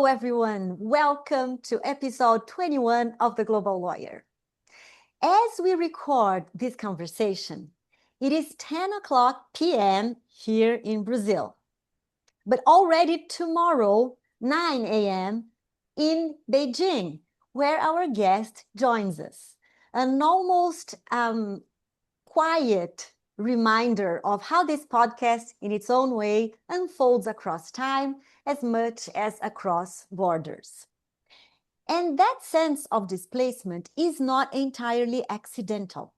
Hello, everyone. Welcome to episode 21 of The Global Lawyer. As we record this conversation, it is 10 o'clock p.m. here in Brazil, but already tomorrow, 9 a.m. in Beijing, where our guest joins us. An almost quiet reminder of how this podcast, in its own way, unfolds across time as much as across borders. And that sense of displacement is not entirely accidental.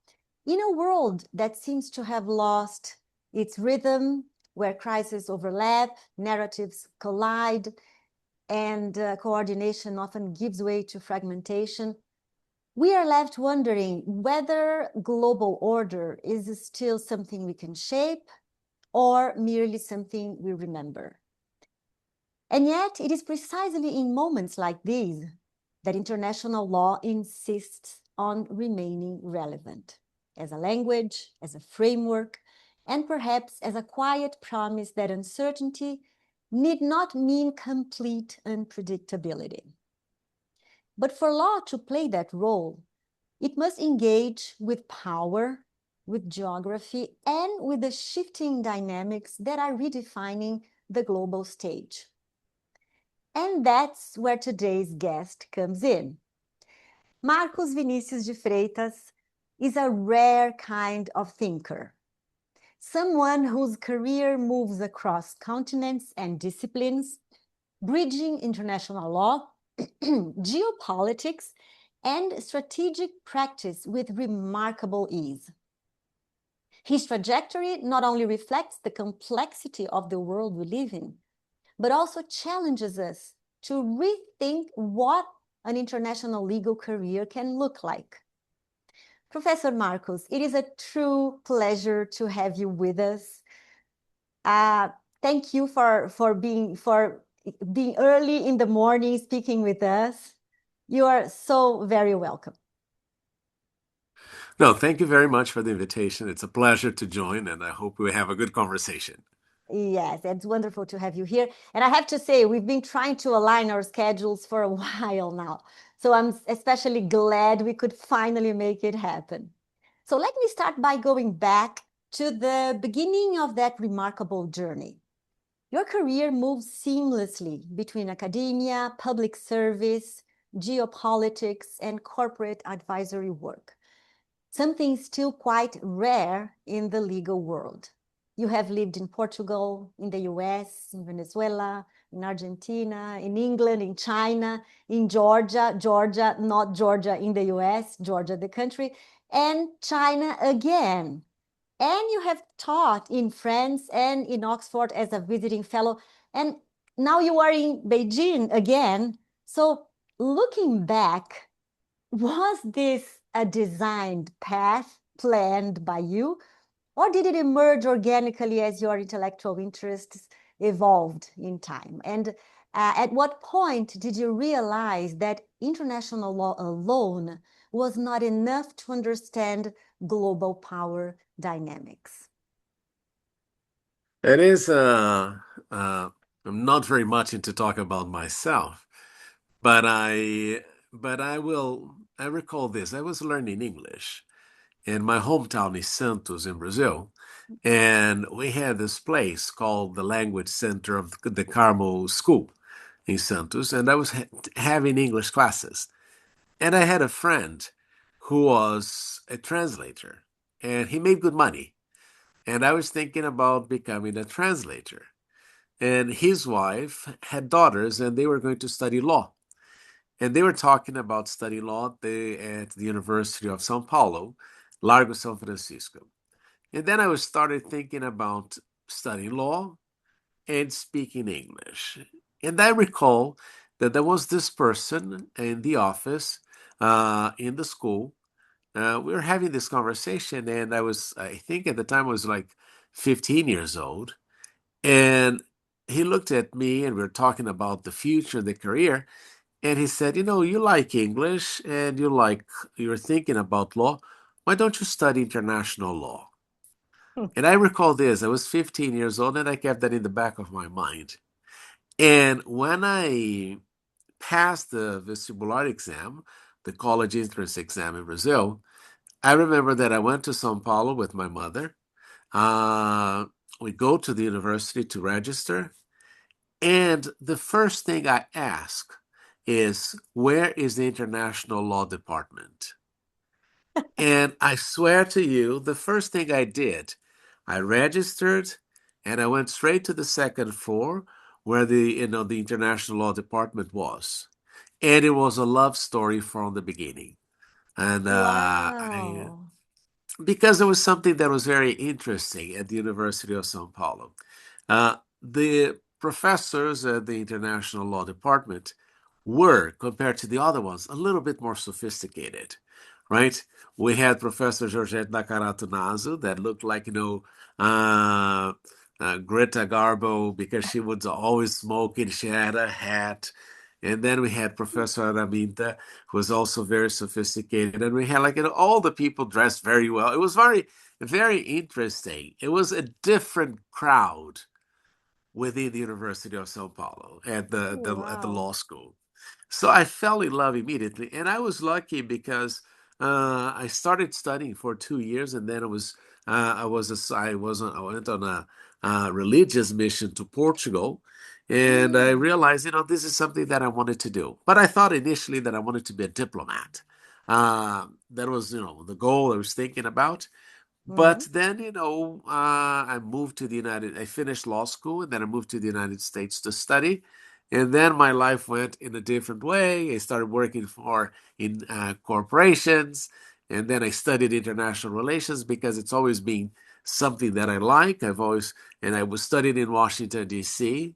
In a world that seems to have lost its rhythm, where crises overlap, narratives collide, and coordination often gives way to fragmentation, we are left wondering whether global order is still something we can shape or merely something we remember. And yet, it is precisely in moments like these that international law insists on remaining relevant as a language, as a framework, and perhaps as a quiet promise that uncertainty need not mean complete unpredictability. But for law to play that role, it must engage with power, with geography, and with the shifting dynamics that are redefining the global stage. And that's where today's guest comes in. Marcos Vinicius de Freitas is a rare kind of thinker, someone whose career moves across continents and disciplines, bridging international law, geopolitics, and strategic practice with remarkable ease. His trajectory not only reflects the complexity of the world we live in, but also challenges us to rethink what an international legal career can look like. Professor Marcos, it is a true pleasure to have you with us. Thank you for being early in the morning speaking with us. You are so very welcome. No, thank you very much for the invitation. It's a pleasure to join, and I hope we have a good conversation. Yes, it's wonderful to have you here. And I have to say, we've been trying to align our schedules for a while now. So I'm especially glad we could finally make it happen. So let me start by going back to the beginning of that remarkable journey. Your career moves seamlessly between academia, public service, geopolitics, and corporate advisory work, something still quite rare in the legal world. You have lived in Portugal, in the US, in Venezuela, in Argentina, in England, in China, in Georgia, not Georgia in the US, Georgia the country, and China again. And you have taught in France and in Oxford as a visiting fellow. And now you are in Beijing again. So looking back, was this a designed path planned by you? Or did it emerge organically as your intellectual interests evolved in time? And at what point did you realize that international law alone was not enough to understand global power dynamics? It is, I'm not very much into talking about myself, but I recall this. I was learning English, and my hometown is Santos in Brazil, and we had this place called the Language Center of the Carmel School in Santos, and I was having English classes, and I had a friend who was a translator, and he made good money. And I was thinking about becoming a translator. And his wife had daughters, and they were going to study law. And they were talking about studying law at the University of São Paulo, Largo São Francisco. And then I started thinking about studying law and speaking English. And I recall that there was this person in the office, in the school. We were having this conversation, and I think at the time I was like 15 years old. And he looked at me, and we were talking about the future, the career. And he said, you like English and you're thinking about law. Why don't you study international law? And I recall this, I was 15 years old, and I kept that in the back of my mind. And when I passed the vestibular exam, the college entrance exam in Brazil, I remember that I went to São Paulo with my mother. Uh, we go to the university to register, and the first thing I ask is, where is the international law department? And I swear to you, the first thing I did, I registered and I went straight to the second floor where the international law department was. And it was a love story from the beginning. And Wow. because it was something that was very interesting at the University of São Paulo. The professors at the International Law Department were, compared to the other ones, a little bit more sophisticated, right? We had Professor Georgette Nakaratu that looked like, Greta Garbo because she was always smoking. She had a hat. And then we had Professor Araminta, who was also very sophisticated. And we had all the people dressed very well. It was very, very interesting. It was a different crowd within the University of Sao Paulo at the Wow. law school. So I fell in love immediately, and I was lucky because I started studying for 2 years, and then I went on a religious mission to Portugal, and I Mm, realized, this is something that I wanted to do. But I thought initially that I wanted to be a diplomat. That was, the goal I was thinking about. mhm. But then, I finished law school and then I moved to the United States to study. And then my life went in a different way. I started working in corporations. And then I studied international relations because it's always been something that I like. And I was studying in Washington, D.C.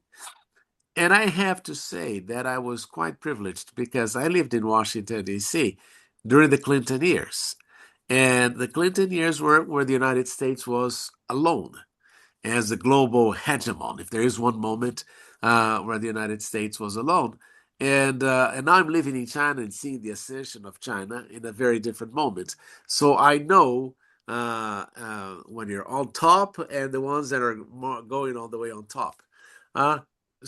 And I have to say that I was quite privileged because I lived in Washington, D.C. during the Clinton years. And the Clinton years were where the United States was alone as the global hegemon, if there is one moment where the United States was alone. And now I'm living in China and seeing the ascension of China in a very different moment. So I know when you're on top and the ones that are going all the way on top. Uh,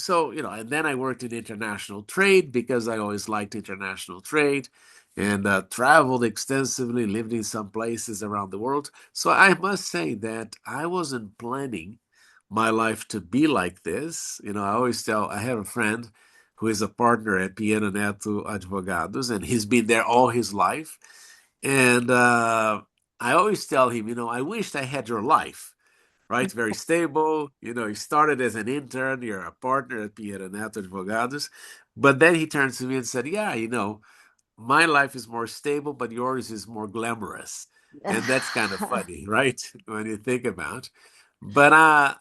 and then I worked in international trade because I always liked international trade and traveled extensively, lived in some places around the world. So I must say that I wasn't planning my life to be like this. I have a friend who is a partner at Piano Neto Advogados, and he's been there all his life. And I always tell him, I wished I had your life, right? Very stable. You started as an intern, you're a partner at Piano Neto Advogados. But then he turns to me and said, yeah, my life is more stable, but yours is more glamorous. And that's kind of funny, right? When you think about. But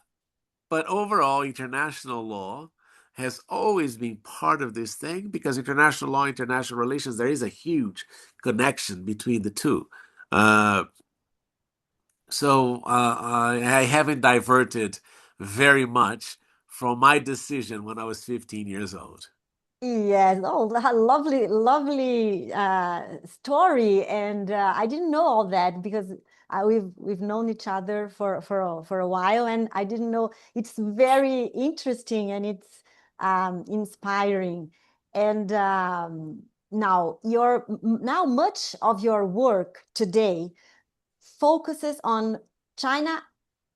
but overall, international law has always been part of this thing because international law, international relations, there is a huge connection between the two. Uh, I haven't diverted very much from my decision when I was 15 years old. Yes. Oh, lovely, lovely story. And I didn't know all that because we've known each other for a while, and I didn't know. It's very interesting and it's inspiring. And now much of your work today focuses on China,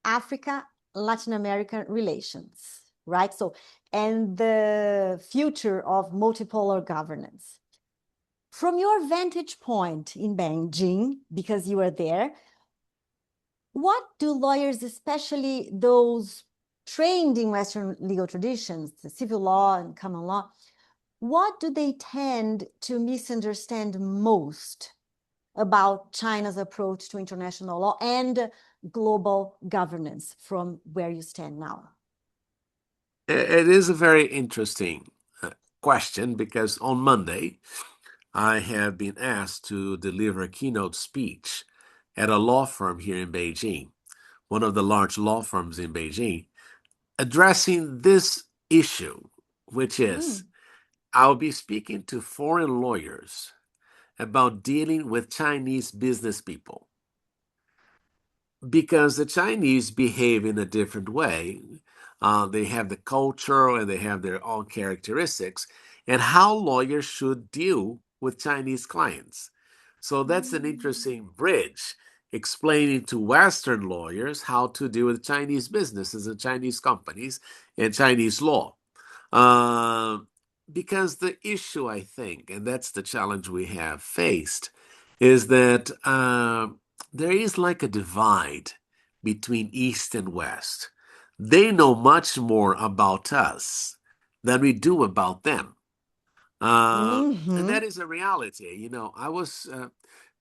Africa, Latin American relations, right? So, and the future of multipolar governance. From your vantage point in Beijing, because you are there, what do lawyers, especially those trained in Western legal traditions, the civil law and common law, what do they tend to misunderstand most about China's approach to international law and global governance from where you stand now? It is a very interesting question because on Monday, I have been asked to deliver a keynote speech at a law firm here in Beijing, one of the large law firms in Beijing, addressing this issue, which is Mm. I'll be speaking to foreign lawyers about dealing with Chinese business people because the Chinese behave in a different way. They have the culture and they have their own characteristics. and how lawyers should deal with Chinese clients. So that's an interesting bridge, explaining to Western lawyers how to deal with Chinese businesses and Chinese companies and Chinese law. Uh, because the issue, I think, and that's the challenge we have faced, is that there is like a divide between East and West. They know much more about us than we do about them. And that is a reality. You know,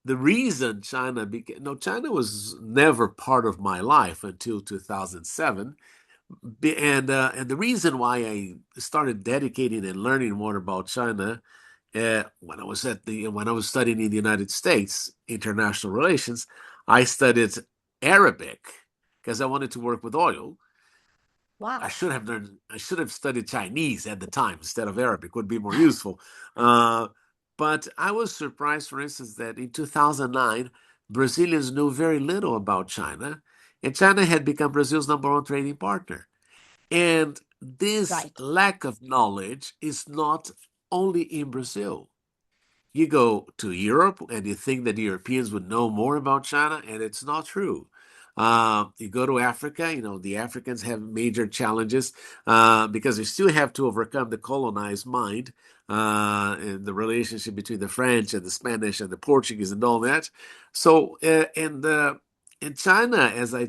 the reason China became, no, China was never part of my life until 2007. And the reason why I started dedicating and learning more about China when I was studying in the United States international relations, I studied Arabic because I wanted to work with oil. I Wow. should have studied Chinese at the time instead of Arabic, would be more useful. But I was surprised, for instance, that in 2009, Brazilians knew very little about China, and China had become Brazil's #1 trading partner. And this Right. lack of knowledge is not only in Brazil. You go to Europe and you think that the Europeans would know more about China, and it's not true. You go to Africa, you know, the Africans have major challenges because they still have to overcome the colonized mind and the relationship between the French and the Spanish and the Portuguese and all that. So, in China, as I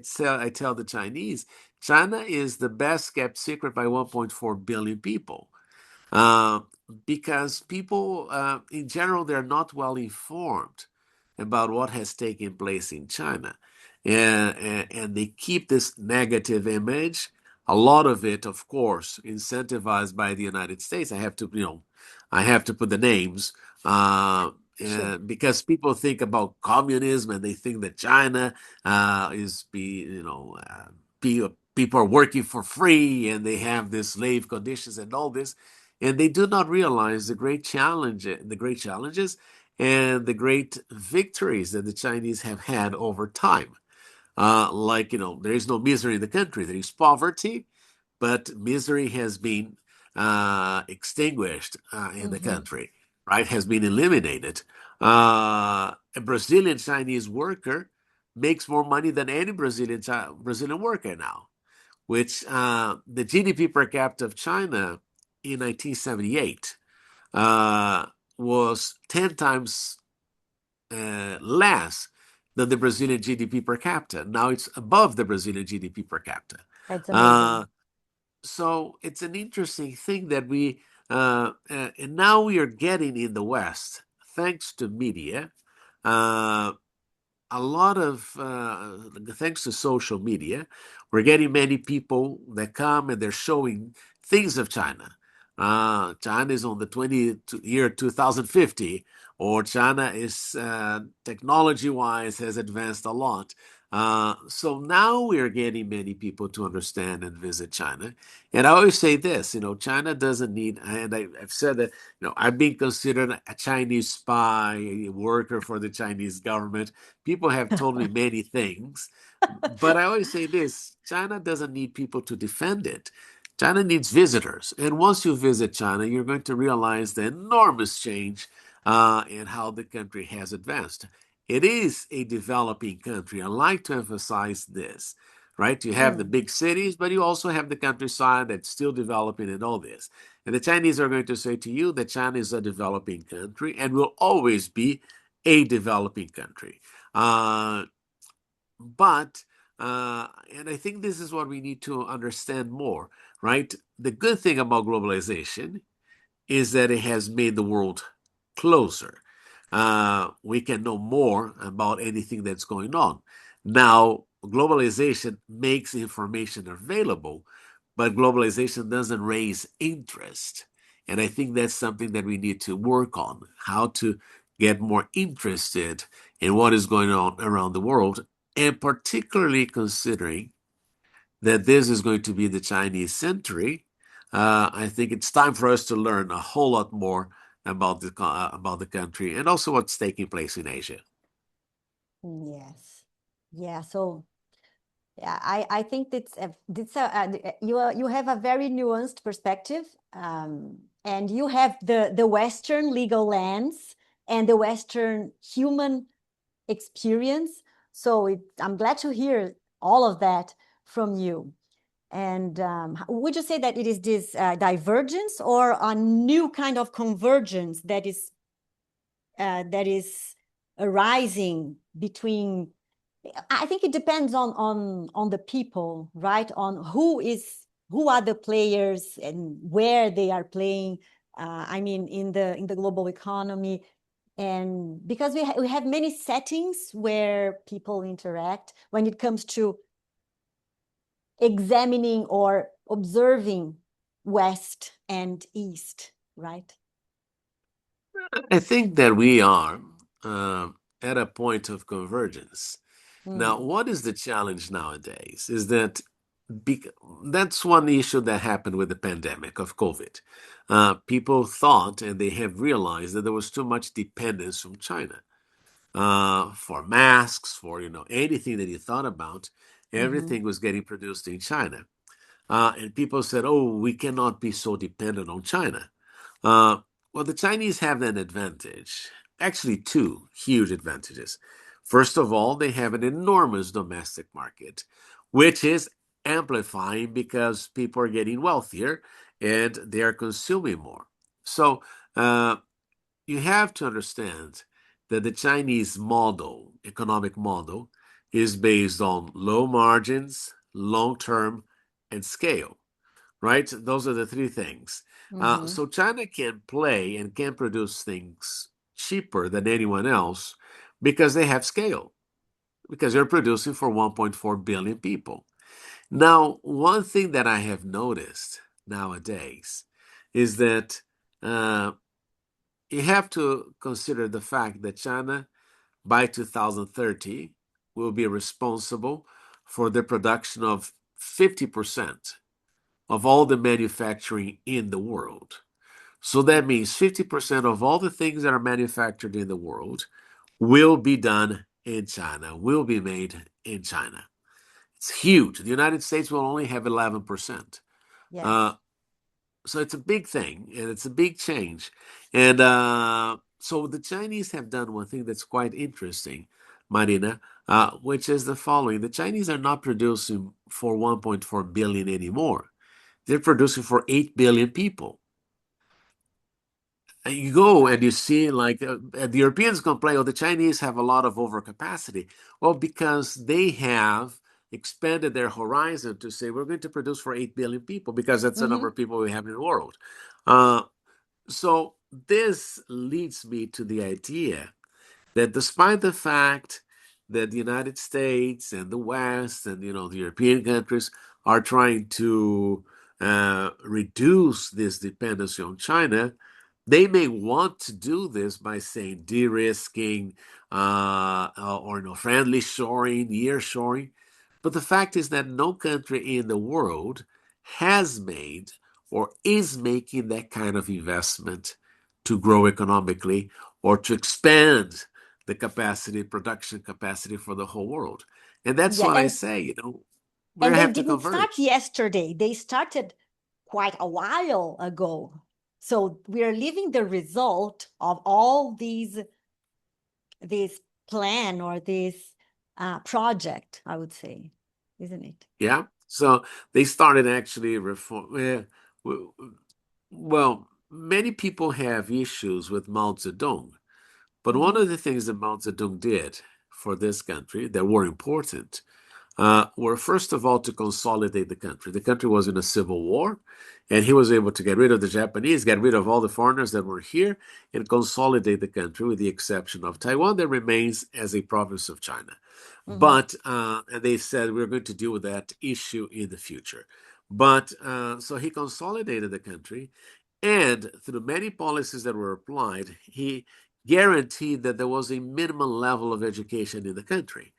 tell the Chinese, China is the best kept secret by 1.4 billion people. Uh, because people, in general, they're not well informed about what has taken place in China. And they keep this negative image. A lot of it, of course, incentivized by the United States. I have to put the names Sure. because people think about communism and they think that China people are working for free and they have these slave conditions and all this, and they do not realize the great challenges and the great victories that the Chinese have had over time. There is no misery in the country. There is poverty, but misery has been extinguished in the country, right? Has been eliminated. A Brazilian Chinese worker makes more money than any Brazilian worker now, which the GDP per capita of China in 1978 was 10 times less than the Brazilian GDP per capita. Now it's above the Brazilian GDP per capita. That's amazing. Uh, so it's an interesting thing that and now we are getting in the West, thanks to media, uh, a lot of thanks to social media, we're getting many people that come and they're showing things of China. China is on the year 2050, or China is technology-wise has advanced a lot. So now we are getting many people to understand and visit China. And I always say this, China doesn't need, and I've said that, I've been considered a Chinese spy, a worker for the Chinese government. People have told me many things, but I always say this: China doesn't need people to defend it. China needs visitors. And once you visit China, you're going to realize the enormous change in how the country has advanced. It is a developing country. I like to emphasize this, right? You have the big cities, but you also have the countryside that's still developing and all this. And the Chinese are going to say to you that China is a developing country and will always be a developing country. Uh, but and I think this is what we need to understand more, right? The good thing about globalization is that it has made the world closer. We can know more about anything that's going on. Now, globalization makes information available, but globalization doesn't raise interest. And I think that's something that we need to work on, how to get more interested in what is going on around the world, and particularly considering that this is going to be the Chinese century. I think it's time for us to learn a whole lot more about the country and also what's taking place in Asia. Yes. Yeah. So yeah, I think you have a very nuanced perspective. And you have the Western legal lens and the Western human experience. So I'm glad to hear all of that from you. And would you say that it is this divergence or a new kind of convergence that is arising between? I think it depends on the people, right? On who are the players and where they are playing. I mean, in the global economy, and because we have many settings where people interact when it comes to examining or observing West and East, right? I think that we are at a point of convergence. Now, Mm. what is the challenge nowadays is that that's one issue that happened with the pandemic of COVID. People thought and they have realized that there was too much dependence from China for masks, for anything that you thought about. Mm-hmm. Everything was getting produced in China. And people said, oh, we cannot be so dependent on China. Uh, well, the Chinese have an advantage, actually, two huge advantages. First of all, they have an enormous domestic market, which is amplifying because people are getting wealthier and they are consuming more. So you have to understand that the Chinese model, economic model, is based on low margins, long term, and scale, right? Those are the three things. Mm-hmm. So China can play and can produce things cheaper than anyone else because they have scale, because they're producing for 1.4 billion people. Now, one thing that I have noticed nowadays is that uh, you have to consider the fact that China, by 2030, will be responsible for the production of 50% of all the manufacturing in the world. So that means 50% of all the things that are manufactured in the world will be done in China, will be made in China. It's huge. The United States will only have 11%. Uh, Yes. so it's a big thing and it's a big change. And so the Chinese have done one thing that's quite interesting, Marina, which is the following. The Chinese are not producing for 1.4 billion anymore. They're producing for 8 billion people. And you go and Right. you see, like, the Europeans complain, oh, the Chinese have a lot of overcapacity. Well, because they have expanded their horizon to say, we're going to produce for 8 billion people because that's the number Mm-hmm. of people we have in the world. Uh, so this leads me to the idea that despite the fact that the United States and the West and the European countries are trying to reduce this dependency on China, they may want to do this by saying de-risking or friendly shoring, near shoring. But the fact is that no country in the world has made or is making that kind of investment to grow economically or to expand the capacity, production capacity for the whole world. And that's Yeah, why I say, we and they have to didn't start converge. yesterday. They started quite a while ago. So we are living the result of all this plan or this project, I would say, isn't it? Yeah. So they started actually reform. Well, many people have issues with Mao Zedong, but one Mm-hmm. of the things that Mao Zedong did for this country that were important were first of all to consolidate the country. The country was in a civil war, and he was able to get rid of the Japanese, get rid of all the foreigners that were here, and consolidate the country, with the exception of Taiwan, that remains as a province of China. Mm-hmm. But and they said we're going to deal with that issue in the future. But so he consolidated the country, and through many policies that were applied, he guaranteed that there was a minimum level of education in the country.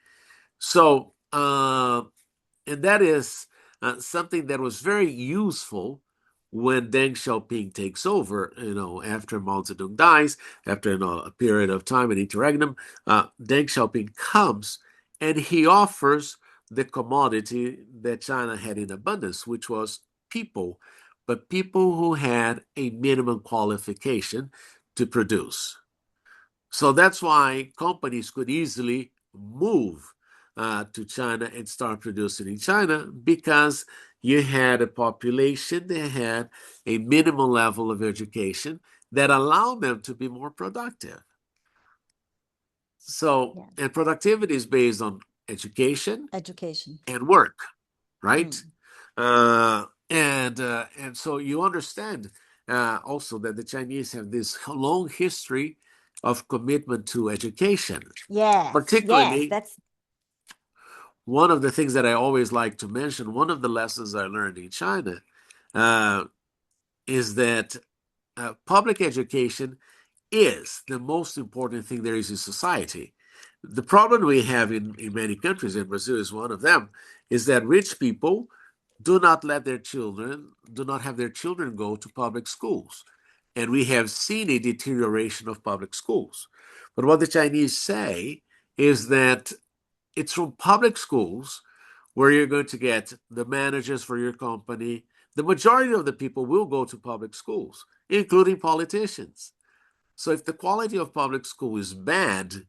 So, and that is something that was very useful when Deng Xiaoping takes over, after Mao Zedong dies, after a period of time, an interregnum, Deng Xiaoping comes and he offers the commodity that China had in abundance, which was people, but people who had a minimum qualification to produce. So that's why companies could easily move to China and start producing in China, because you had a population that had a minimum level of education that allowed them to be more productive. So, and productivity is based on education and work, right? And so you understand also that the Chinese have this long history of commitment to education. Particularly, that's one of the things that I always like to mention, one of the lessons I learned in China is that public education is the most important thing there is in society. The problem we have in many countries, and Brazil is one of them, is that rich people do not have their children go to public schools. And we have seen a deterioration of public schools. But what the Chinese say is that it's from public schools where you're going to get the managers for your company. The majority of the people will go to public schools, including politicians. So if the quality of public school is bad,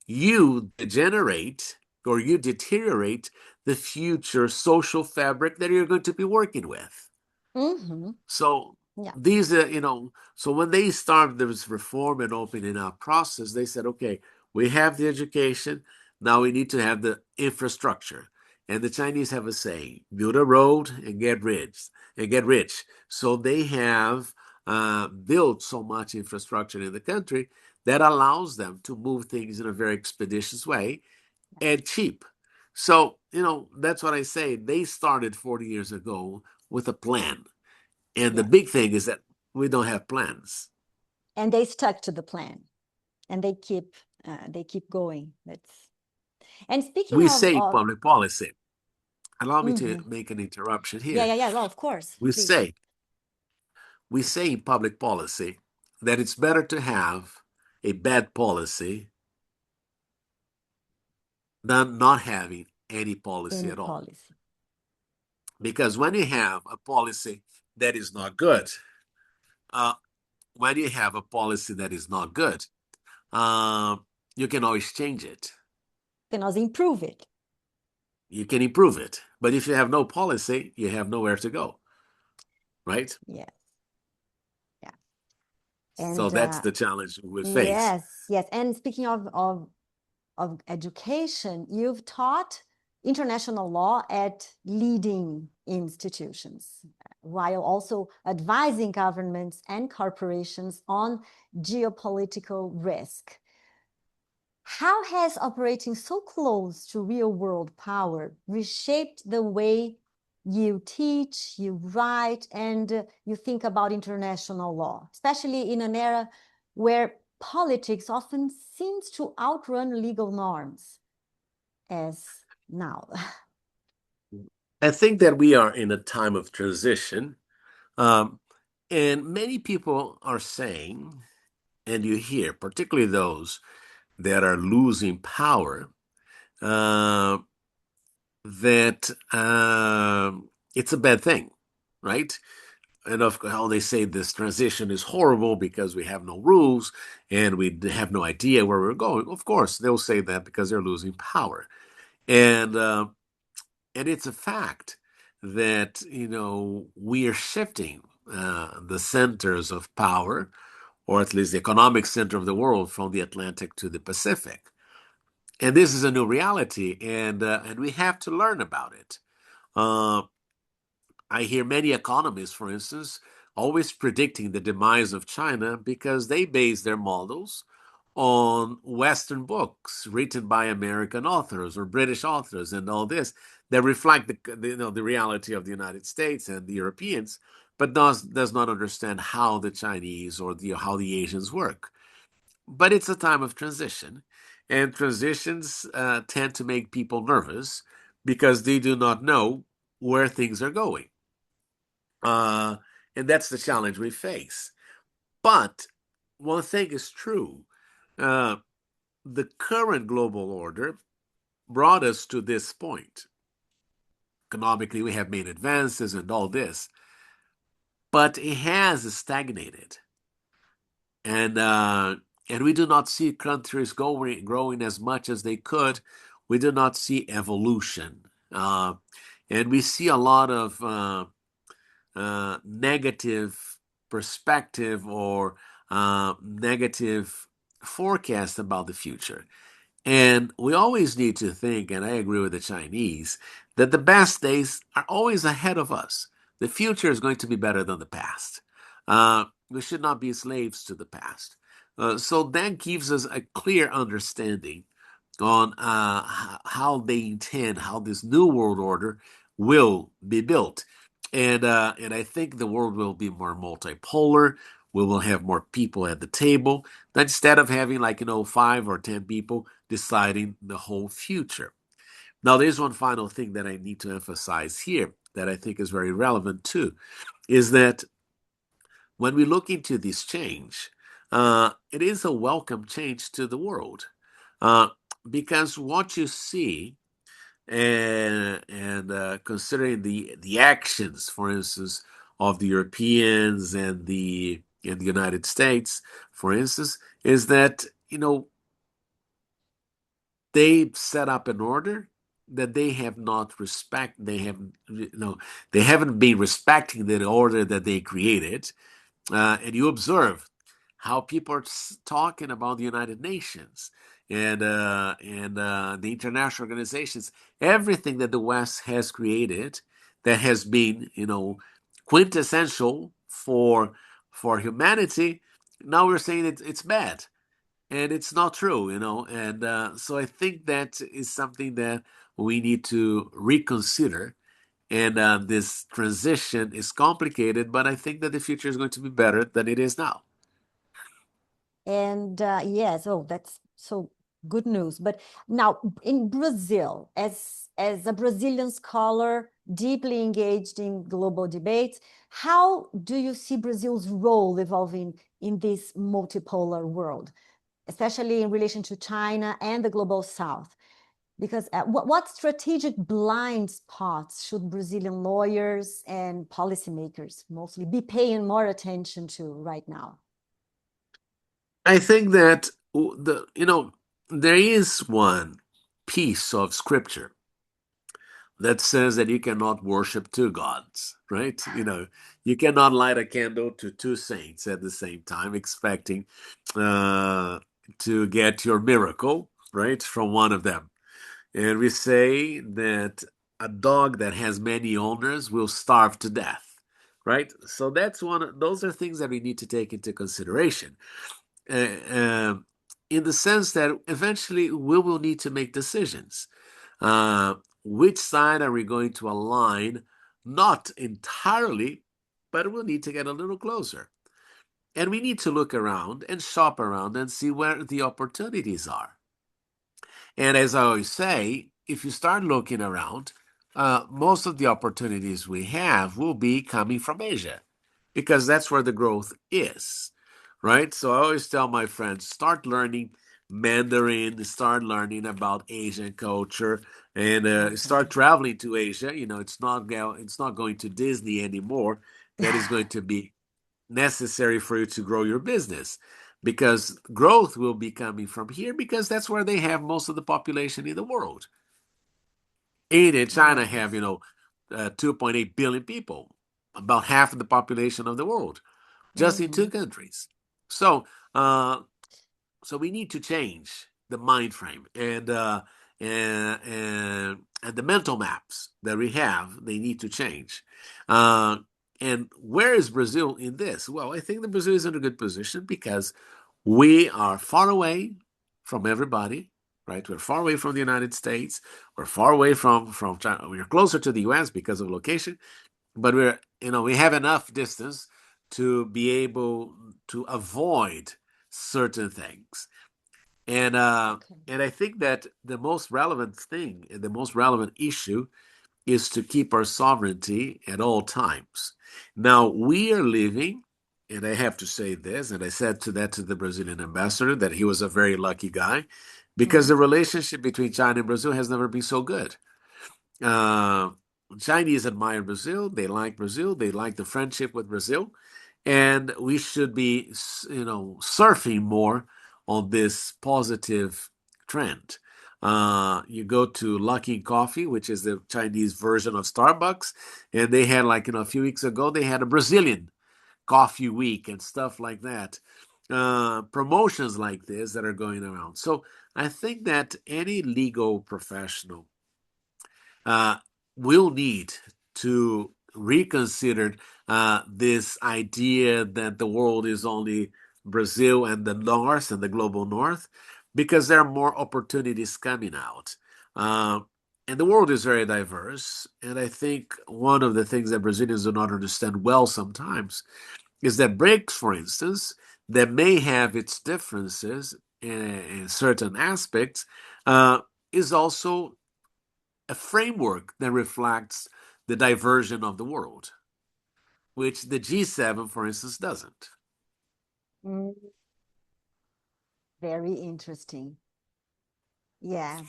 you degenerate or you deteriorate the future social fabric that you're going to be working with. So these, so when they started this reform and opening up process, they said, okay, we have the education, now we need to have the infrastructure. And the Chinese have a saying, build a road and get rich. So they have built so much infrastructure in the country that allows them to move things in a very expeditious way and cheap. So, that's what I say. They started 40 years ago with a plan. And the big thing is that we don't have plans. And they stuck to the plan. And they keep going. And speaking we of say public policy. Allow me to make an interruption here. Yeah. Well, of course. We say in public policy that it's better to have a bad policy than not having any policy at all. Because when you have a policy that is not good, you can always change it. You can always improve it. You can improve it. But if you have no policy, you have nowhere to go. Right? Yes. Yeah. And so that's the challenge we face. Yes. And speaking of education, you've taught international law at leading institutions, while also advising governments and corporations on geopolitical risk. How has operating so close to real-world power reshaped the way you teach, you write, and you think about international law, especially in an era where politics often seems to outrun legal norms, as now? I think that we are in a time of transition, and many people are saying, and you hear, particularly those that are losing power, that it's a bad thing, right? And of how they say this transition is horrible because we have no rules and we have no idea where we're going. Of course, they'll say that because they're losing power, and it's a fact that we are shifting the centers of power, or at least the economic center of the world, from the Atlantic to the Pacific. And this is a new reality, and we have to learn about it. I hear many economists, for instance, always predicting the demise of China because they base their models on Western books written by American authors or British authors and all this that reflect the reality of the United States and the Europeans, but does not understand how the Chinese or how the Asians work. But it's a time of transition, and transitions tend to make people nervous because they do not know where things are going. And that's the challenge we face. But one thing is true. The current global order brought us to this point. Economically, we have made advances and all this. but it has stagnated. And we do not see countries growing as much as they could. We do not see evolution. And we see a lot of negative perspective or negative forecast about the future. And we always need to think, and I agree with the Chinese, that the best days are always ahead of us. The future is going to be better than the past. We should not be slaves to the past. So that gives us a clear understanding on how they intend, how this new world order will be built. And I think the world will be more multipolar. We will have more people at the table instead of having 5 or 10 people deciding the whole future. Now, there's one final thing that I need to emphasize here that I think is very relevant too, is that when we look into this change, it is a welcome change to the world, uh, because what you see, and considering the actions, for instance, of the Europeans and the United States, for instance, is that they set up an order that they have not respect. They haven't been respecting the order that they created, and you observe how people are talking about the United Nations and the international organizations, everything that the West has created that has been, quintessential for humanity. Now we're saying it's bad, and it's not true, And so I think that is something that we need to reconsider. And this transition is complicated, but I think that the future is going to be better than it is now. And yes, oh, that's so good news. But now in Brazil, as a Brazilian scholar deeply engaged in global debates, how do you see Brazil's role evolving in this multipolar world, especially in relation to China and the global South? Because what strategic blind spots should Brazilian lawyers and policymakers mostly be paying more attention to right now? I think that there is one piece of scripture that says that you cannot worship two gods, right? You cannot light a candle to two saints at the same time, expecting uh, to get your miracle, right, from one of them. And we say that a dog that has many owners will starve to death, right? So those are things that we need to take into consideration. Uh, in the sense that eventually we will need to make decisions. Uh, which side are we going to align? Not entirely, but we'll need to get a little closer. And we need to look around and shop around and see where the opportunities are. And as I always say, if you start looking around, most of the opportunities we have will be coming from Asia because that's where the growth is, right? So I always tell my friends, start learning Mandarin, start learning about Asian culture, and start traveling to Asia. It's not going to Disney anymore. That is going to be necessary for you to grow your business because growth will be coming from here because that's where they have most of the population in the world. India and China have, Yes. 2.8 billion people, about half of the population of the world, just in two Mhm. countries. So, uh, so we need to change the mind frame and the mental maps that we have. They need to change. Uh, and where is Brazil in this? Well, I think that Brazil is in a good position because we are far away from everybody, right? We're far away from the United States. We're far away from China. We're closer to the U.S. because of location, but we have enough distance to be able to avoid certain things. And uh, Okay. and I think that the most relevant thing and the most relevant issue is to keep our sovereignty at all times. Now we are living, and I have to say this, and I said to the Brazilian ambassador that he was a very lucky guy, because Mhm. the relationship between China and Brazil has never been so good. Uh, Chinese admire Brazil. They like Brazil. They like the friendship with Brazil. And we should be, surfing more on this positive trend. You go to Luckin Coffee, which is the Chinese version of Starbucks, and they had like, a few weeks ago, they had a Brazilian coffee week and stuff like that. Promotions like this that are going around. So I think that any legal professional uh, will need to reconsider this idea that the world is only Brazil and the North and the global North, because there are more opportunities coming out. Uh, and the world is very diverse. And I think one of the things that Brazilians do not understand well sometimes is that BRICS, for instance, that may have its differences in certain aspects, is also a framework that reflects the diversion of the world, which the G7, for instance, doesn't. Mm, very interesting. Yes.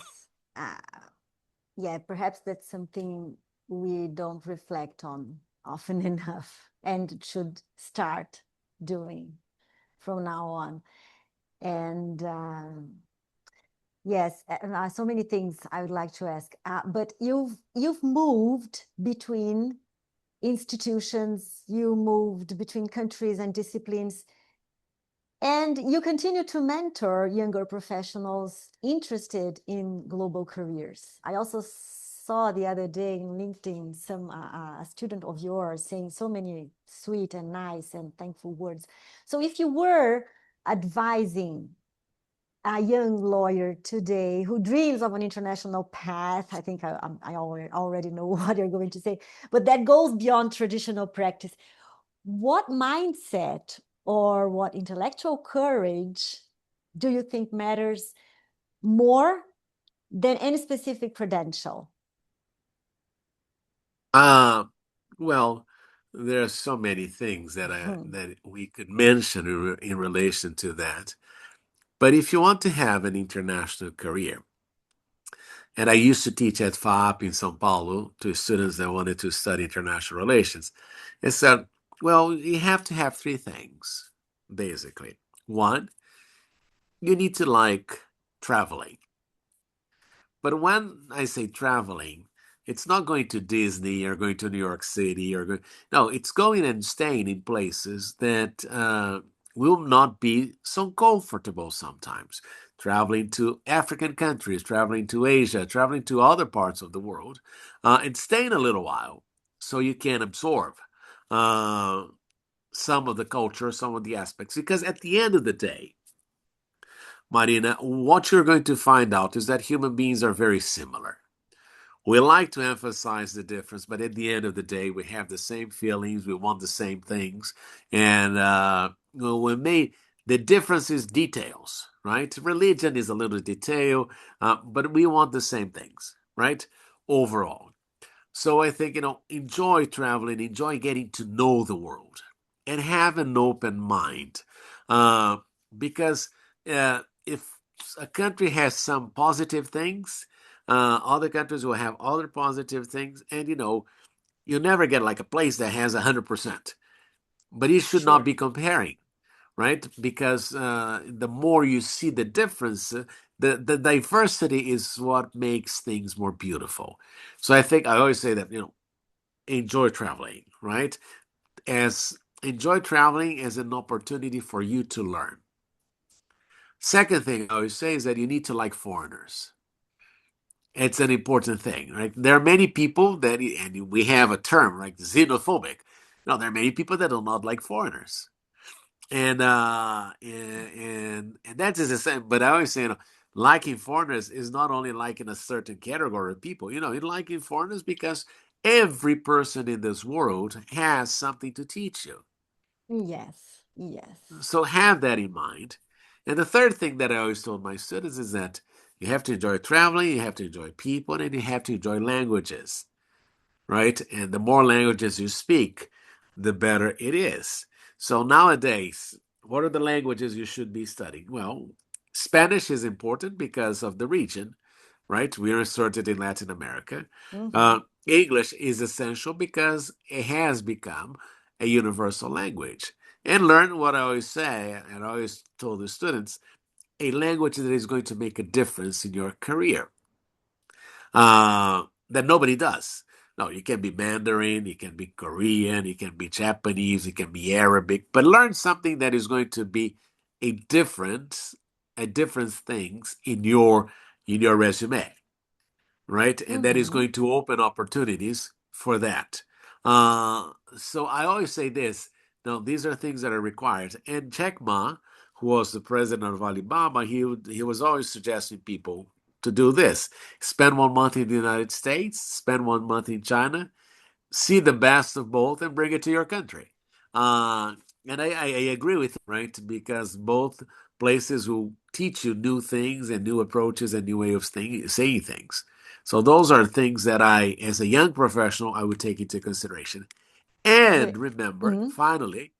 Yeah, perhaps that's something we don't reflect on often enough and should start doing from now on. And yes, so many things I would like to ask. But you've moved between institutions, you moved between countries and disciplines, and you continue to mentor younger professionals interested in global careers. I also saw the other day in LinkedIn a student of yours saying so many sweet and nice and thankful words. So if you were advising a young lawyer today who dreams of an international path, I think I already know what you're going to say, but that goes beyond traditional practice, what mindset or what intellectual courage do you think matters more than any specific credential? Well, there are so many things that we could mention in relation to that. But if you want to have an international career, and I used to teach at FAP in São Paulo to students that wanted to study international relations, and said, well, you have to have three things, basically. One, you need to like traveling. But when I say traveling, it's not going to Disney or going to New York City or no, it's going and staying in places that will not be so comfortable sometimes. Traveling to African countries, traveling to Asia, traveling to other parts of the world, and staying a little while so you can absorb uh, some of the culture, some of the aspects. Because at the end of the day, Marina, what you're going to find out is that human beings are very similar. We like to emphasize the difference, but at the end of the day, we have the same feelings. We want the same things, and the difference is details, right? Religion is a little detail, but we want the same things, right? Overall. So I think, enjoy traveling, enjoy getting to know the world, and have an open mind. Uh, because if a country has some positive things, other countries will have other positive things. And, you never get like a place that has 100%. But you should not Sure. be comparing, right? Because the more you see the difference, the diversity is what makes things more beautiful. So I always say that, enjoy traveling, right? As enjoy traveling as an opportunity for you to learn. Second thing I always say is that you need to like foreigners. It's an important thing, right? There are many people that, and we have a term like xenophobic. No, there are many people that do not like foreigners, and that's just the same. But I always say, liking foreigners is not only liking a certain category of people. You liking foreigners because every person in this world has something to teach you. Yes, yes. So have that in mind. And the third thing that I always told my students is that you have to enjoy traveling, you have to enjoy people, and you have to enjoy languages, right? And the more languages you speak, the better it is. So nowadays, what are the languages you should be studying? Well, Spanish is important because of the region, right? We are inserted in Latin America. Mm-hmm. English is essential because it has become a universal language. And learn what I always say, and I always told the students, a language that is going to make a difference in your career that nobody does. No, you can be Mandarin, you can be Korean, you can be Japanese, you can be Arabic, but learn something that is going to be a different things in your resume, right? And that is Mm-hmm. going to open opportunities for that. So I always say this. No, these are things that are required. And Jack Ma, who was the president of Alibaba, he was always suggesting people to do this: spend 1 month in the United States, spend 1 month in China, see the best of both, and bring it to your country. Uh, and I agree with him, right? Because both places will teach you new things and new approaches and new way of saying things. So those are things that I, as a young professional, I would take into consideration. And Great. remember, Mm-hmm. finally,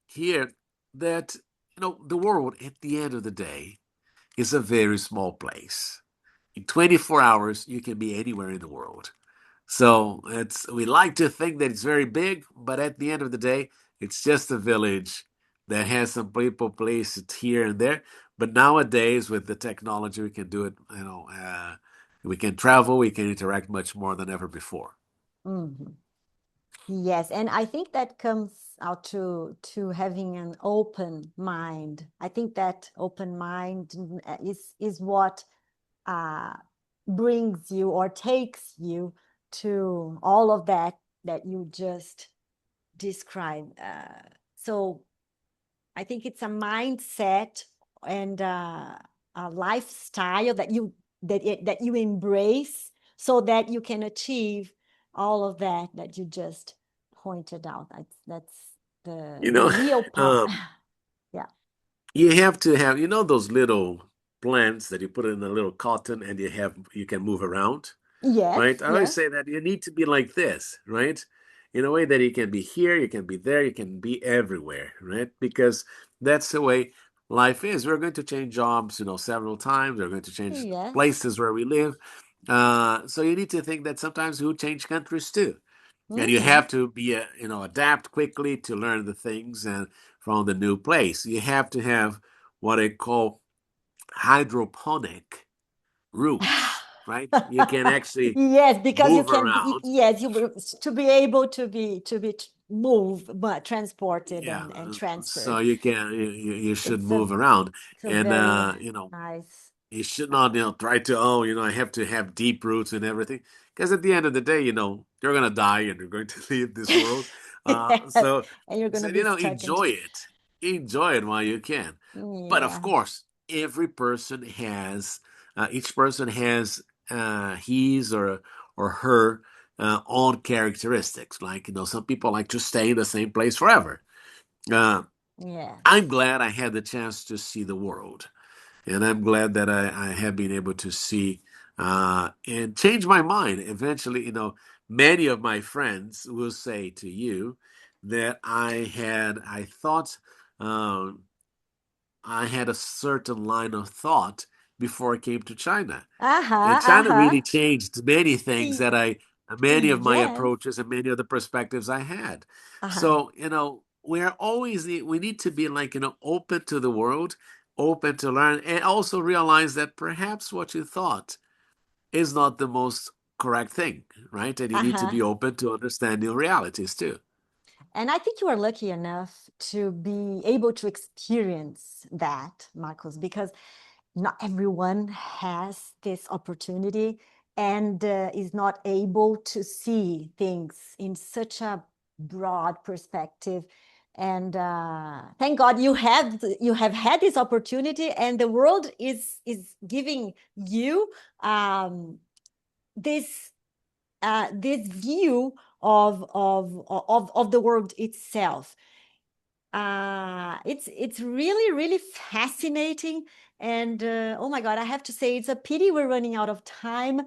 here that the world at the end of the day is a very small place. In 24 hours, you can be anywhere in the world. So we like to think that it's very big, but at the end of the day, it's just a village that has some people placed here and there. But nowadays, with the technology, we can do it. We can travel, we can interact much more than ever before. Mm-hmm. Yes, and I think that comes out to having an open mind. I think that open mind is what uh, brings you or takes you to all of that that you just described. So I think it's a mindset and a lifestyle that you embrace so that you can achieve all of that you just pointed out. That's You the know, real part. um, Yeah. you have to have, those little plants that you put in a little cotton and you can move around. Yes. Right? I always Yes. say that you need to be like this, right? In a way that you can be here, you can be there, you can be everywhere, right? Because that's the way life is. We're going to change jobs, several times. We're going to change Yes. places where we live. So you need to think that sometimes we'll change countries too. And you Mm-hmm. have to be, adapt quickly to learn the things and from the new place. You have to have what I call hydroponic roots, right? You can actually Yes, because you move can be, around. yes, to be able to be moved, but transported Yeah, and so transferred. you should It's a move around, it's a and very nice. you should not Uh, try to I have to have deep roots and everything, because at the end of the day you're gonna die and you're going to leave this world. yes, So and you're gonna so be stuck in. enjoy it while you can. But of Yeah. course, each person has his or her own characteristics. Like some people like to stay in the same place forever. Uh, I'm Yes. glad I had the chance to see the world. And I'm glad that I have been able to see and change my mind. Eventually, many of my friends will say to you that I thought um, I had a certain line of thought before I came to China. And Uh-huh. China Uh-huh. really changed many things Y- many of my Yes. approaches and many of the perspectives I had. Uh-huh. So, we need to be like, open to the world, open to learn, and also realize that perhaps what you thought is not the most correct thing, right? And you need to Uh-huh. be open to understand new realities too. And I think you are lucky enough to be able to experience that, Marcos, because not everyone has this opportunity and is not able to see things in such a broad perspective. And thank God you have had this opportunity, and the world is giving you um, this this view of the world itself. It's really really fascinating, and oh my God, I have to say it's a pity we're running out of time,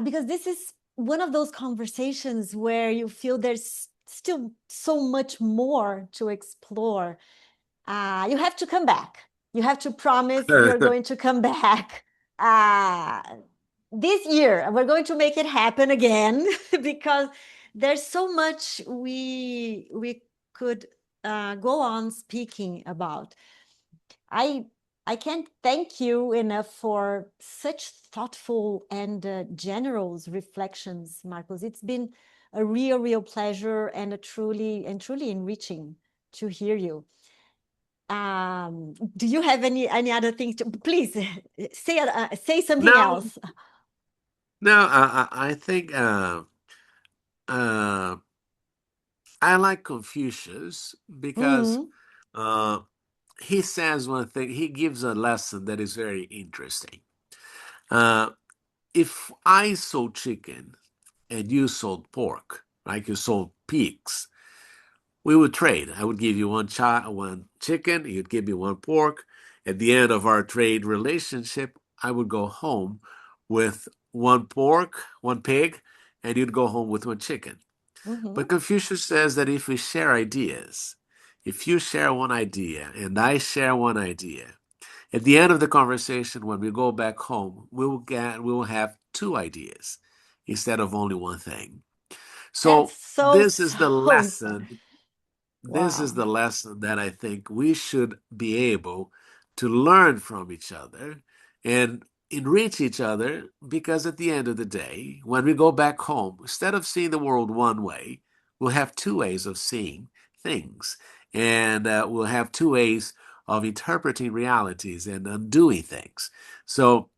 because this is one of those conversations where you feel there's still so much more to explore. You have to come back. You have to promise you're going to come back. uh, this year we're going to make it happen again because there's so much we could go on speaking about. I can't thank you enough for such thoughtful and generous reflections, Marcos. It's been a real pleasure and a truly enriching to hear you. Do you have any other things to please say something No, else? no, I think I like Confucius because Mhm. he says one thing, he gives a lesson that is very interesting. Uh, if I sold chicken and you sold pork, like you sold pigs, we would trade. I would give you one chicken, you'd give me one pork. At the end of our trade relationship, I would go home with one pork, one pig, and you'd go home with one chicken. Mhm. But Confucius says that if we share ideas, if you share one idea and I share one idea, at the end of the conversation, when we go back home, we will have two ideas instead of only one thing. That's So so this is the so important. lesson. This is Wow. the lesson that I think we should be able to learn from each other and enrich each other, because at the end of the day, when we go back home, instead of seeing the world one way, we'll have two ways of seeing things. And we'll have two ways of interpreting realities and undoing things. So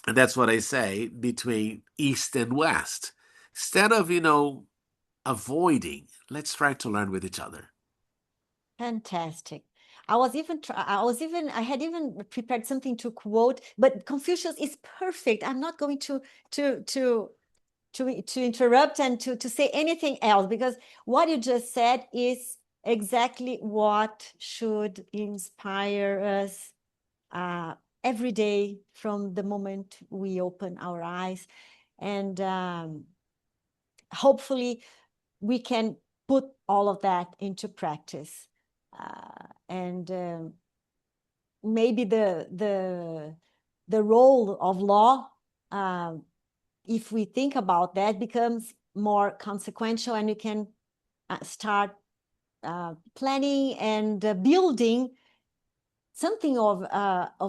that's what I say between East and West. Instead of, avoiding, let's try to learn with each other. Fantastic. I had even prepared something to quote, but Confucius is perfect. I'm not going to to to interrupt and to say anything else, because what you just said is exactly what should inspire us every day from the moment we open our eyes. And hopefully we can put all of that into practice. And maybe the role of law, if we think about that, becomes more consequential, and you can start planning and building something of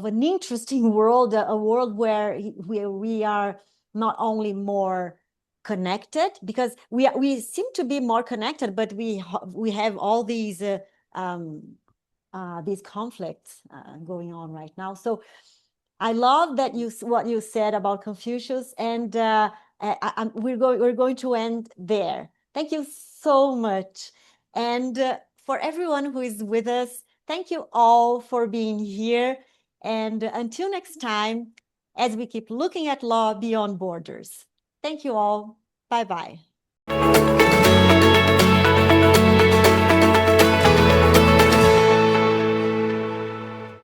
an interesting world, a world where we are not only more connected, because we seem to be more connected, but we have all these conflicts going on right now. So I love that what you said about Confucius, and we're going to end there. Thank you so much, and for everyone who is with us, thank you all for being here. And until next time, as we keep looking at law beyond borders. Thank you all. Bye bye.